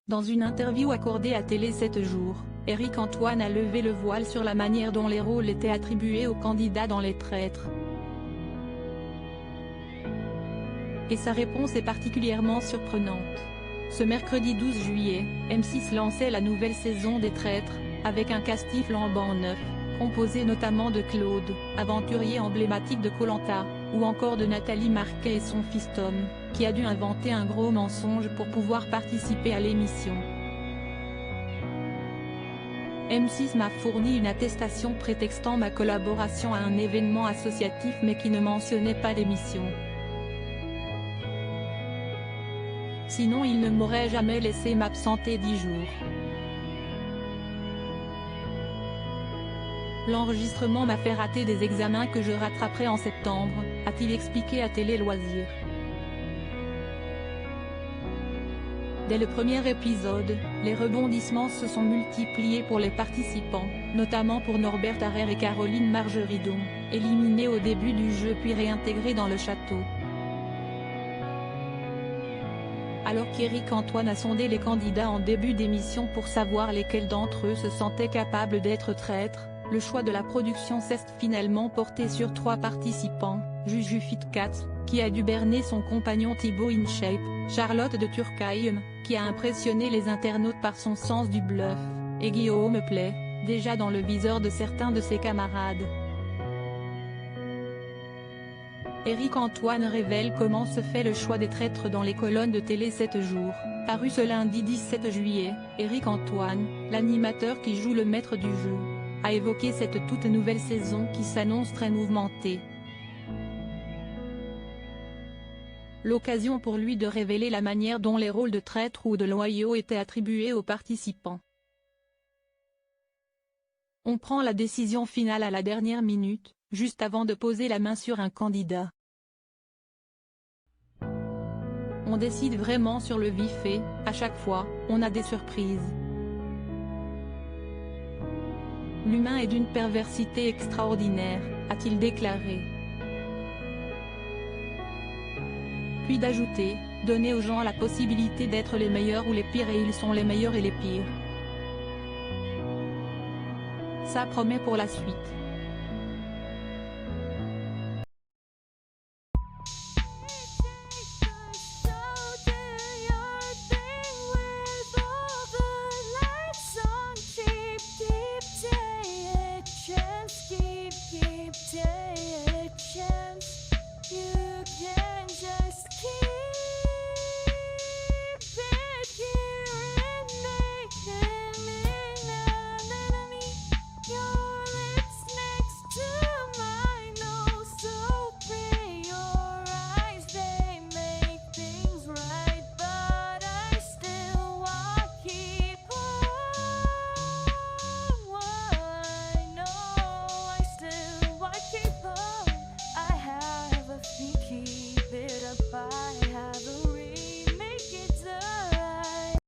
Dans une interview accordée à Télé 7 jours, Éric Antoine a levé le voile sur la manière dont les rôles étaient attribués aux candidats dans Les Traîtres. Et sa réponse est particulièrement surprenante. Ce mercredi 12 juillet, M6 lançait la nouvelle saison des Traîtres, avec un casting flambant neuf, composé notamment de Claude, aventurier emblématique de Koh-Lanta, ou encore de Nathalie Marquet et son fils Tom, qui a dû inventer un gros mensonge pour pouvoir participer à l'émission. M6 m'a fourni une attestation prétextant ma collaboration à un événement associatif mais qui ne mentionnait pas l'émission. Sinon il ne m'aurait jamais laissé m'absenter 10 jours. L'enregistrement m'a fait rater des examens que je rattraperai en septembre, a-t-il expliqué à Télé Loisirs. Dès le premier épisode, les rebondissements se sont multipliés pour les participants, notamment pour Norbert Harrer et Caroline Margeridon, éliminés au début du jeu puis réintégrés dans le château. Alors qu'Éric Antoine a sondé les candidats en début d'émission pour savoir lesquels d'entre eux se sentaient capables d'être traîtres, le choix de la production s'est finalement porté sur 3 participants, Juju Fitcat, qui a dû berner son compagnon Thibaut InShape, Charlotte de Turckheim, qui a impressionné les internautes par son sens du bluff, et Guillaume Pley, déjà dans le viseur de certains de ses camarades. Éric Antoine révèle comment se fait le choix des traîtres dans les colonnes de Télé 7 jours, paru ce lundi 17 juillet, Éric Antoine, l'animateur qui joue le maître du jeu, a évoqué cette toute nouvelle saison qui s'annonce très mouvementée. L'occasion pour lui de révéler la manière dont les rôles de traîtres ou de loyaux étaient attribués aux participants. On prend la décision finale à la dernière minute, juste avant de poser la main sur un candidat. On décide vraiment sur le vif et, à chaque fois, on a des surprises. L'humain est d'une perversité extraordinaire, a-t-il déclaré. Puis d'ajouter, donner aux gens la possibilité d'être les meilleurs ou les pires et ils sont les meilleurs et les pires. Ça promet pour la suite.